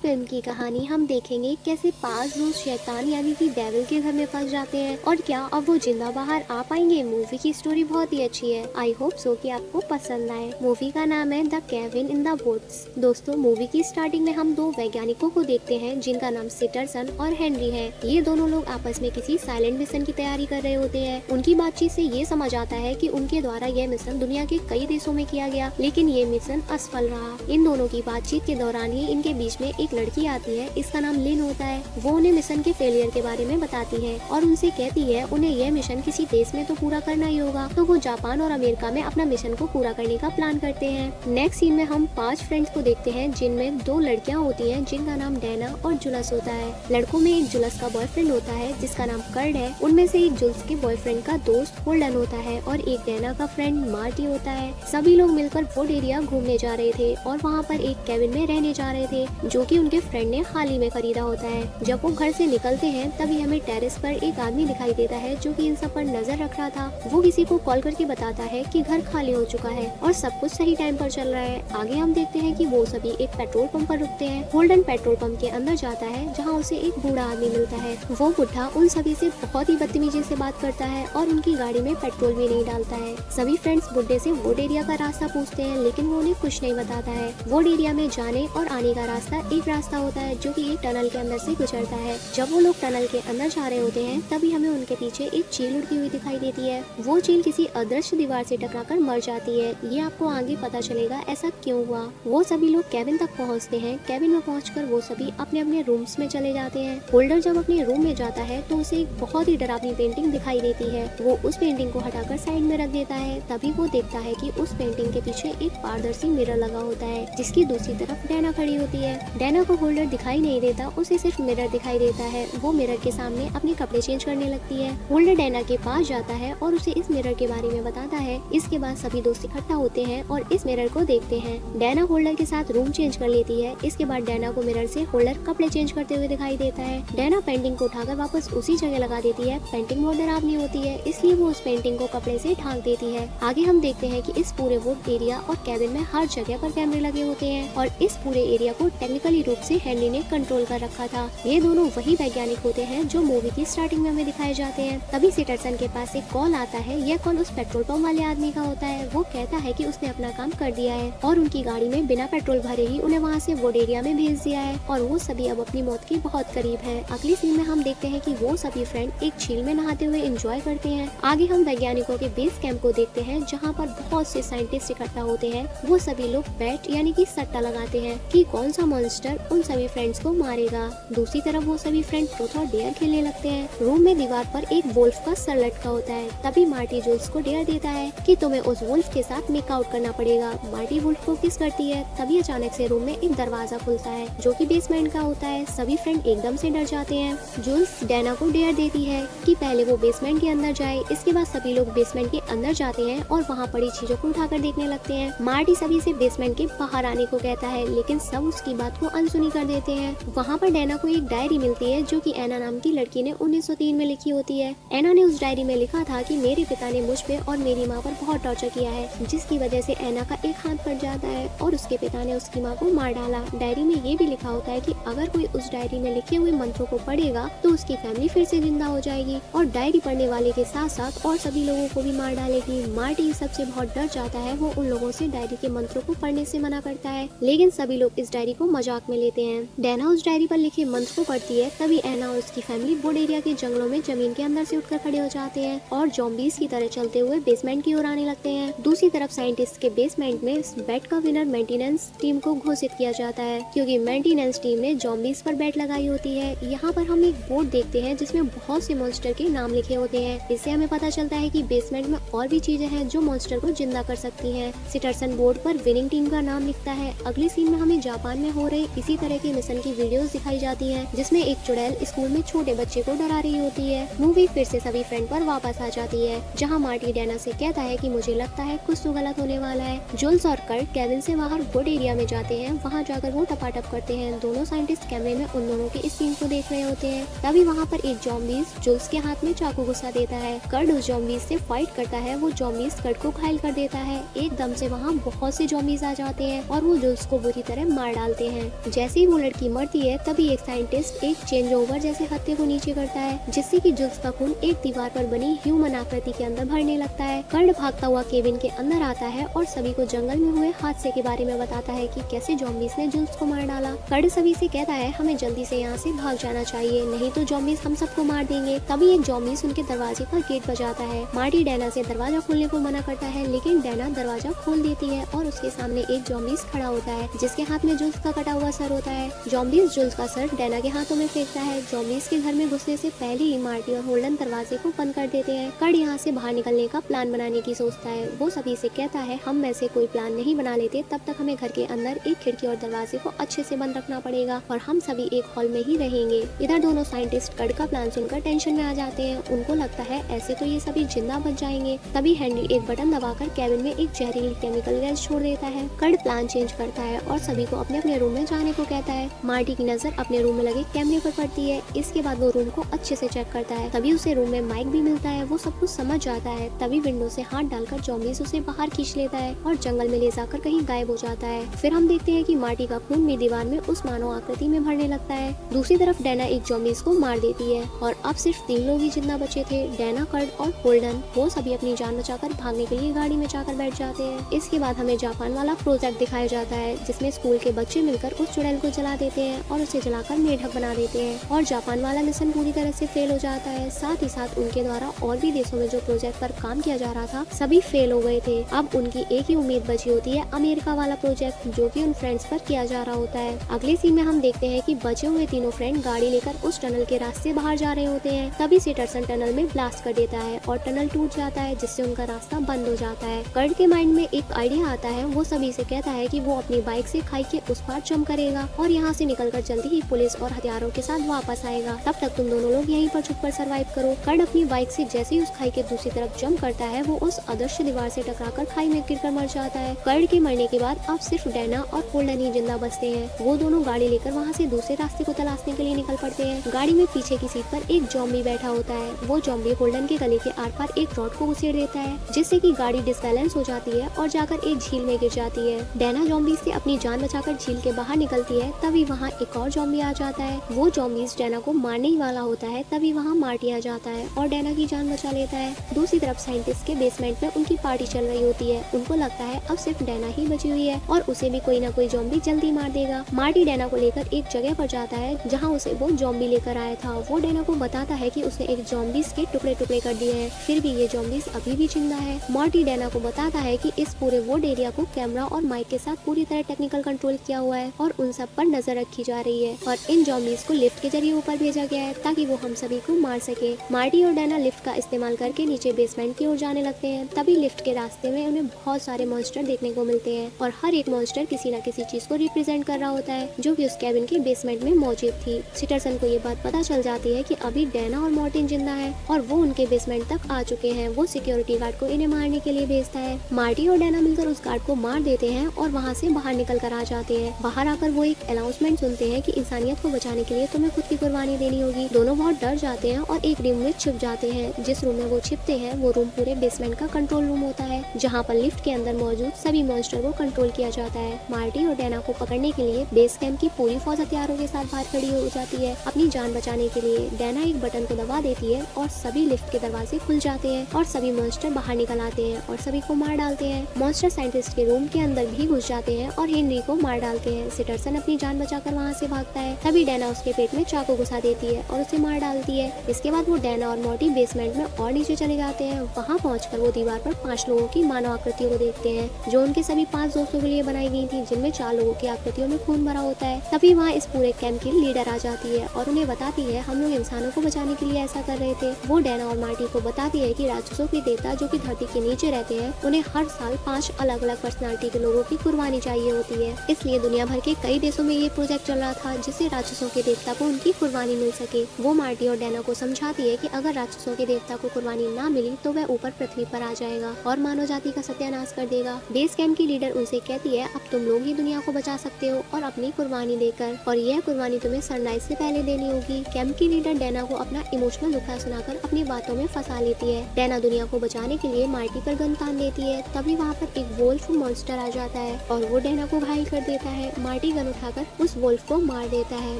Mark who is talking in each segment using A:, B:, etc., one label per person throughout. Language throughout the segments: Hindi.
A: फिल्म की कहानी हम देखेंगे कैसे 5 दोस्त शैतान यानी कि डेविल के घर में फंस जाते हैं और क्या अब वो जिंदा बाहर आ पाएंगे। मूवी की स्टोरी बहुत ही अच्छी है। आई होप सो कि आपको पसंद आए। मूवी का नाम है the Kevin in the woods. दोस्तों, मूवी की स्टार्टिंग में हम 2 वैज्ञानिकों को देखते हैं जिनका नाम सिटरसन और हेनरी है। ये दोनों लोग आपस में किसी साइलेंट मिशन की तैयारी कर रहे होते हैं। उनकी बातचीत से ये समझ आता है कि उनके द्वारा यह मिशन दुनिया के कई देशों में किया गया, लेकिन ये मिशन असफल रहा। इन दोनों की बातचीत के दौरान ही इनके बीच में एक लड़की आती है। इसका नाम लिन होता है। वो उन्हें मिशन के फेलियर के बारे में बताती है और उनसे कहती है उन्हें यह मिशन किसी देश में तो पूरा करना ही होगा। तो वो जापान और अमेरिका में अपना मिशन को पूरा करने का प्लान करते हैं। नेक्स्ट सीन में हम 5 फ्रेंड्स को देखते हैं जिनमें 2 लड़कियां होती हैं जिनका नाम डैना और जुलस होता है। लड़कों में एक जुलस का बॉयफ्रेंड होता है जिसका नाम कर्ड है। उनमें से एक जुलस के बॉयफ्रेंड का दोस्त होल्डन होता है और एक डैना का फ्रेंड मार्टी होता है। सभी लोग मिलकर वुड एरिया घूमने जा रहे थे और वहाँ पर एक केबिन में रहने जा रहे थे जो कि उनके फ्रेंड ने हाल ही में खरीदा होता है। जब वो घर से निकलते हैं तभी हमें टेरेस पर एक आदमी दिखाई देता है जो कि इन सब पर नजर रख रहा था। वो किसी को कॉल करके बताता है कि घर खाली हो चुका है और सब कुछ सही टाइम पर चल रहा है। आगे हम देखते हैं कि वो सभी एक पेट्रोल पंप पर रुकते हैं। होल्डन पेट्रोल पंप के अंदर जाता है जहाँ उसे एक बूढ़ा आदमी मिलता है। वो बुढ़ा उन सभी से बहुत ही बदतमीजी से बात करता है और उनकी गाड़ी में पेट्रोल भी नहीं डालता है। सभी फ्रेंड्स बुढ़े से वुड एरिया का रास्ता पूछते हैं लेकिन वो उन्हें कुछ नहीं बताता है। वुड एरिया में जाने और आने का रास्ता एक रास्ता होता है जो कि एक टनल के अंदर से गुजरता है। जब वो लोग टनल के अंदर जा रहे होते हैं तभी हमें उनके पीछे एक चील उड़ती हुई दिखाई देती है। वो चील किसी अदृश्य दीवार से टकराकर मर जाती है। ये आपको आगे पता चलेगा ऐसा क्यों हुआ। वो सभी लोग केबिन तक पहुंचते हैं। केबिन में पहुंचकर वो सभी अपने अपने रूम्स में चले जाते हैं। होल्डर जब अपने रूम में जाता है तो उसे एक बहुत ही डरावनी पेंटिंग दिखाई देती है। वो उस पेंटिंग को हटाकर साइड में रख देता है। तभी वो देखता है कि उस पेंटिंग के पीछे एक पारदर्शी मिरर लगा होता है जिसकी दूसरी तरफ डैना खड़ी होती है। डैना को होल्डर दिखाई नहीं देता, उसे सिर्फ मिरर दिखाई देता है। वो मिरर के सामने अपने कपड़े चेंज करने लगती है। होल्डर डैना के पास जाता है और उसे इस मिरर के बारे में बताता है। इसके बाद सभी दोस्त इकट्ठा होते हैं और इस मिरर को देखते हैं। डैना होल्डर के साथ रूम चेंज कर लेती है। इसके बाद डैना को मिरर से होल्डर कपड़े चेंज करते हुए दिखाई देता है। डैना पेंटिंग को उठाकर वापस उसी जगह लगा देती है। पेंटिंग बहुत डरावनी होती है इसलिए वो उस पेंटिंग को कपड़े से ढांक देती है। आगे हम देखते हैं कि इस पूरे वुड एरिया और केबिन में हर जगह पर कैमरे लगे होते हैं और इस पूरे एरिया को टेक्निकली रूप से हेनरी ने कंट्रोल कर रखा था। ये दोनों वही वैज्ञानिक होते हैं जो मूवी की स्टार्टिंग में हमें दिखाए जाते हैं। तभी सिटरसन के पास एक कॉल आता है। यह कॉल उस पेट्रोल पंप वाले आदमी का होता है। वो कहता है कि उसने अपना काम कर दिया है और उनकी गाड़ी में बिना पेट्रोल भरे ही उन्हें वहाँ से वुड एरिया में भेज दिया है और वो सभी अब अपनी मौत के बहुत करीब है। अगली सीन में हम देखते हैं कि वो सभी फ्रेंड एक झील में नहाते हुए एंजॉय करते हैं। आगे हम वैज्ञानिकों के बेस कैंप को देखते हैं जहाँ पर बहुत से साइंटिस्ट इकट्ठा होते हैं। वो सभी लोग बैट यानी कि सट्टा लगाते हैं कि कौन सा मॉन्स्टर उन सभी फ्रेंड्स को मारेगा। दूसरी तरफ वो सभी फ्रेंड ट्रूथ और डेयर खेलने लगते हैं। रूम में दीवार पर एक वुल्फ का सर लटका होता है। तभी मार्टी जुल्स को डेयर देता है कि तुम्हें उस वुल्फ के साथ मेकआउट करना पड़ेगा। मार्टी वुल्फ को किस करती है। तभी अचानक से रूम में एक दरवाजा खुलता है जो कि बेसमेंट का होता है। सभी फ्रेंड एकदम से डर जाते हैं। जुल्स डैना को डेयर देती है कि पहले वो बेसमेंट के अंदर जाए। इसके बाद सभी लोग बेसमेंट के अंदर जाते हैं और वहाँ पड़ी चीजों को उठाकर देखने लगते हैं। मार्टी सभी से बेसमेंट के बाहर आने को कहता है लेकिन सब उसकी बात को अनसुनी कर देते हैं। वहाँ पर डैना को एक डायरी मिलती है जो कि एना नाम की लड़की ने 1903 में लिखी होती है। एना ने उस डायरी में लिखा था कि मेरे पिता ने मुझ पे और मेरी माँ पर बहुत टॉर्चर किया है जिसकी वजह से एना का एक हाथ कट जाता है और उसके पिता ने उसकी माँ को मार डाला। डायरी में ये भी लिखा होता है कि अगर कोई उस डायरी में लिखे हुए मंत्रों को पढ़ेगा तो उसकी फैमिली फिर से जिंदा हो जाएगी और डायरी पढ़ने वाले के साथ साथ और सभी लोगों को भी मार डालेगी। मार्टी सबसे बहुत डर जाता है। वो उन लोगों से डायरी के मंत्रों को पढ़ने से मना करता है लेकिन सभी लोग इस डायरी को मजाक में लेते हैं। डैना उस डायरी पर लिखे मंत्र को पढ़ती है। तभी एना और उसकी फैमिली वुड एरिया के जंगलों में जमीन के अंदर से उठकर खड़े हो जाते हैं और ज़ॉम्बीज की तरह चलते हुए बेसमेंट की ओर आने लगते हैं। दूसरी तरफ साइंटिस्ट के बेसमेंट में इस बेट का विनर मेंटेनेंस टीम को घोषित किया जाता है क्योंकि मेंटेनेंस टीम ने ज़ॉम्बीज पर बेट लगाई होती है। यहाँ पर हम एक बोर्ड देखते हैं जिसमें बहुत से मॉन्स्टर के नाम लिखे होते हैं। इससे हमें पता चलता है कि बेसमेंट में और भी चीजें हैं जो मॉन्स्टर को जिंदा कर सकती हैं। सिटरसन बोर्ड पर विनिंग टीम का नाम लिखता है। अगली सीन में हमें जापान में हो रहे इसी तरह के मिशन की वीडियोस दिखाई जाती हैं जिसमें एक चुड़ैल स्कूल में छोटे बच्चे को डरा रही होती है। मूवी फिर से सभी फ्रेंड पर वापस आ जाती है जहाँ मार्टी डैना से कहता है कि मुझे लगता है कुछ तो गलत होने वाला है। जुल्स और कर्ट केबिन से बाहर वुड एरिया में जाते हैं। वहाँ जाकर वो टपाटप करते हैं। दोनों साइंटिस्ट कैमरे में उन दोनों के इस सीन को देख रहे होते हैं। तभी वहाँ पर एक ज़ॉम्बीज जुल्स के हाथ में चाकू घुसा देता है। कर्ट उस ज़ॉम्बीज से फाइट करता है। वो ज़ॉम्बीज कर्ट को घायल कर देता है। एकदम से वहाँ बहुत से ज़ॉम्बीज आ जाते हैं और वो जुल्स को बुरी तरह मार डालते हैं। जैसे ही वो लड़की मरती है तभी एक साइंटिस्ट एक चेंज ओवर जैसे हत्थे को नीचे करता है, जिससे कि जुल्स का खून एक दीवार पर बनी ह्यूमन आकृति के अंदर भरने लगता है। कर्ड भागता हुआ केविन के अंदर आता है और सभी को जंगल में हुए हादसे के बारे में बताता है कि कैसे ज़ॉम्बीज़ ने जुल्स को मार डाला। कर्ड सभी से कहता है हमें जल्दी से यहाँ से भाग जाना चाहिए, नहीं तो ज़ॉम्बीज़ हम सबको मार देंगे। तभी एक ज़ॉम्बीज़ उनके दरवाजे का गेट बजाता है। मार्टी डैना से दरवाजा खोलने को मना करता है, लेकिन डैना दरवाजा खोल देती है और उसके सामने एक ज़ॉम्बीज़ खड़ा होता है जिसके हाथ में जुल्स का कटा हुआ सर होता है। ज़ॉम्बीज़ जुल्स का सर डैना के हाथों में फेंकता है। ज़ॉम्बीज़ के घर में घुसने से पहले ही मार्टी और होल्डन दरवाजे को बंद कर देते हैं। कर्ड यहाँ से बाहर निकलने का प्लान बनाने की सोचता है। वो सभी से कहता है हम में से कोई प्लान नहीं बना लेते तब तक हमें घर के अंदर एक खिड़की और दरवाजे को अच्छे से बंद रखना पड़ेगा और हम सभी एक हॉल में ही रहेंगे। इधर दोनों साइंटिस्ट कर्ड का प्लान सुनकर टेंशन में आ जाते हैं। उनको लगता है ऐसे तो ये सभी जिंदा बच जाएंगे। तभी हेनरी एक बटन दबाकर केबिन में एक जहरीली केमिकल गैस छोड़ देता है। कर्ड प्लान चेंज करता है और सभी को अपने अपने रूम में जाने को कहता है। मार्टी की नजर अपने रूम में लगे कैमरे पर पड़ती है। इसके बाद वो रूम को अच्छे से चेक करता है। तभी उसे रूम में माइक भी मिलता है। वो सब कुछ समझ जाता है। तभी विंडो से हाथ डालकर ज़ॉम्बीज़ उसे बाहर खींच लेता है और जंगल में ले जाकर कहीं गायब हो जाता है। फिर हम देखते हैं कि मार्टी का खून भी दीवार में उस मानव आकृति में भरने लगता है। दूसरी तरफ डैना एक ज़ॉम्बीज़ को मार देती है और अब सिर्फ 3 लोग ही जिंदा बचे थे, डैना, कर्ड और होल्डन। वो सभी अपनी जान बचाकर भागने के लिए गाड़ी में जाकर बैठ जाते हैं। इसके बाद हमें जापान वाला प्रोजेक्ट दिखाया जाता है जिसमें स्कूल के बच्चे मिलकर उस चुड़ैल को जला देते हैं और उसे जलाकर मेढक बना देते हैं और जापान वाला मिशन पूरी तरह से फेल हो जाता है। साथ ही साथ उनके द्वारा और भी देशों में जो प्रोजेक्ट पर काम किया जा रहा था सभी फेल हो गए थे। अब उनकी एक ही उम्मीद बची होती है, अमेरिका वाला प्रोजेक्ट, जो कि उन फ्रेंड्स पर किया जा रहा होता है। अगले सीन में हम देखते हैं कि बचे हुए तीनों फ्रेंड गाड़ी लेकर उस टनल के रास्ते बाहर जा रहे होते हैं। तभी सिटरसन टनल में ब्लास्ट कर देता है और टनल टूट जाता है जिससे उनका रास्ता बंद हो जाता है। कर्ड के माइंड में एक आइडिया आता है। वो सभी से कहता है कि वो अपनी बाइक से खाई के उस पार जंप करेगा और यहाँ से निकलकर जल्दी ही पुलिस और हथियारों के साथ वापस आएगा। तब तक तुम दोनों लोग यहीं पर छुपकर सरवाइव करो। कर्ड अपनी बाइक से जैसे ही उस खाई के दूसरी तरफ जंप करता है वो उस अदृश्य दीवार से टकराकर खाई में गिरकर मर जाता है। कर्ड के मरने के बाद अब सिर्फ डैना और होल्डन ही जिंदा बचते हैं। वो दोनों गाड़ी लेकर वहाँ से दूसरे रास्ते को तलाशने के लिए निकल पड़ते हैं। गाड़ी में पीछे की सीट पर एक ज़ॉम्बी बैठा होता है। वो ज़ॉम्बी होल्डन के गले के आर पार एक रॉड को घुसेड़ देता है जिससे कि गाड़ी डिसबैलेंस हो जाती है और जाकर एक झील में गिर जाती है। डैना ज़ॉम्बी से अपनी जान बचाकर झील के बाहर निकलती है। तभी वहाँ एक और ज़ॉम्बी आ जाता है। वो ज़ॉम्बीज़ डैना को मारने ही वाला होता है। तभी वहाँ मार्टी आ जाता है और डैना की जान बचा लेता है। दूसरी तरफ साइंटिस्ट के बेसमेंट में उनकी पार्टी चल रही होती है। उनको लगता है अब सिर्फ डैना ही बची हुई है और उसे भी कोई ना कोई ज़ॉम्बी जल्दी मार देगा। मार्टी डैना को लेकर एक जगह पर जाता है जहाँ उसे वो ज़ॉम्बी लेकर आया था। वो डैना को बताता है कि उसने एक ज़ॉम्बीज़ के टुकड़े टुकड़े कर दिए हैं, फिर भी ये ज़ॉम्बीज़ अभी भी जिंदा है। मार्टी डैना को बताता है कि इस पूरे वुड एरिया को कैमरा और माइक के साथ पूरी तरह टेक्निकल कंट्रोल किया हुआ है और उन सब पर नजर रखी जा रही है और इन ज़ॉम्बीज़ को लिफ्ट के जरिए ऊपर भेजा गया है ताकि वो हम सभी को मार सके। मार्टी और डैना लिफ्ट का इस्तेमाल करके नीचे बेसमेंट की ओर जाने लगते हैं। तभी लिफ्ट के रास्ते में उन्हें बहुत सारे मॉन्स्टर देखने को मिलते हैं और हर एक मॉन्स्टर किसी न किसी चीज को रिप्रेजेंट कर रहा होता है जो कि उस कैबिन के बेसमेंट में मौजूद थी। सिटरसन को ये बात पता चल जाती है कि अभी डैना और मार्टिन जिंदा है और वो उनके बेसमेंट तक आ चुके हैं। वो सिक्योरिटी गार्ड को इन्हें मारने के लिए भेजता है। मार्टी और डैना मिलकर उस गार्ड को मार देते हैं और वहाँ से बाहर निकल कर आ जाते हैं। बाहर आकर वो एक अनाउंसमेंट सुनते हैं कि इंसानियत को बचाने के लिए तुम्हें खुद की कुर्बानी देनी होगी। दोनों बहुत डर जाते हैं और एक रूम में छिप जाते हैं। जिस रूम में वो छिपते हैं वो रूम पूरे बेसमेंट का कंट्रोल रूम होता है जहाँ पर लिफ्ट के अंदर मौजूद सभी मॉन्स्टर को कंट्रोल किया जाता है। मार्टी और डैना को पकड़ने के लिए बेस कैंप की पूरी फौज हथियारों के साथ बाहर खड़ी हो जाती है। अपनी जान बचाने के लिए डैना एक बटन को दबा देती है और सभी लिफ्ट के दरवाजे खुल जाते हैं और सभी मॉन्स्टर बाहर निकल आते हैं और सभी को मार डालते हैं। मॉन्स्टर साइंटिस्ट के रूम के अंदर भी घुस जाते हैं और हेनरी को मार डालते हैं। सिटरसन अपनी जान बचाकर वहाँ से भागता है। तभी डैना उसके पेट में चाकू घुसा देती है और उसे मार डालती है। इसके बाद वो डैना और मॉर्टी बेसमेंट में और नीचे चले जाते हैं। वहाँ पहुंचकर वो दीवार पर 5 लोगों की मानव आकृतियों को देखते हैं जो उनके सभी 5 दोस्तों के लिए बनाई गई थी, जिनमें 4 लोगों की आकृतियों में खून भरा होता है। तभी वहाँ इस पूरे कैंप की लीडर आ जाती है और उन्हें बताती है हम लोग इंसानों को बचाने के लिए ऐसा कर रहे थे। वो डैना और मार्टी को बताती है कि राक्षसों के देवता जो कि धरती के नीचे रहते हैं उन्हें हर साल 5 अलग अलग पर्सनालिटी के लोगों की कुर्बानी चाहिए होती है। इसलिए दुनिया भर के कई देशों में ये प्रोजेक्ट चल रहा था जिससे राक्षसों के देवता को उनकी कुर्बानी मिल सके। वो मार्टी और डैना को समझाती है कि अगर राक्षसों के देवता को कुर्बानी ना मिली तो वह ऊपर पृथ्वी पर आ जाएगा और मानव जाति का सत्यानाश कर देगा। बेस कैंप की लीडर उनसे कहती है अब तुम लोग ही दुनिया को बचा सकते हो और अपनी कुर्बानी देकर, और यह कुर्बानी तुम्हें सनराइज से पहले देनी होगी। कैंप की लीडर डैना को अपना इमोशनल दुखड़ा सुनाकर अपनी बातों में फंसा लेती है। डैना दुनिया को बचाने के लिए मार्टी पर गन तान देती है। तभी वहाँ पर एक वोल्फ मॉन्स्टर आ जाता है और वो डैना को घायल कर देता है। मार्टी गन उठाकर उस वुल्फ को मार देता है।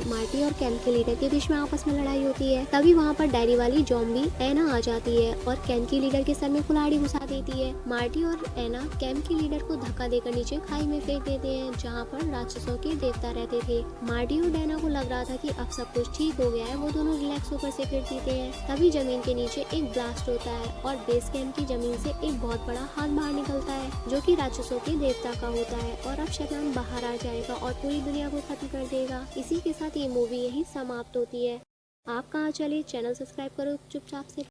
A: मार्टी और कैन के लीडर के बीच में आपस में लड़ाई होती है। तभी वहाँ पर डैडी वाली जॉम्बी एना आ जाती है और कैन की लीडर के सर में कुल्हाड़ी घुसा देती है। मार्टी और एना कैन के लीडर को धक्का देकर नीचे खाई में फेंक देते हैं, जहाँ पर राक्षसों के देवता रहते थे। मार्टी और एना को लग रहा था कि अब सब कुछ ठीक हो गया है, वो दोनों रिलैक्स होकर से फिर जीते हैं। तभी जमीन के नीचे एक ब्लास्ट होता है और बेस कैंप की जमीन से एक बहुत बड़ा हाथ बाहर निकलता है, जो कि राक्षसों के देवता का होता है और अब शैतान बाहर आ जाएगा और पूरी दुनिया को खत्म कर देगा। इसी के साथ ये मूवी यही समाप्त होती है। आप कहाँ चले, चैनल सब्सक्राइब करो चुपचाप से।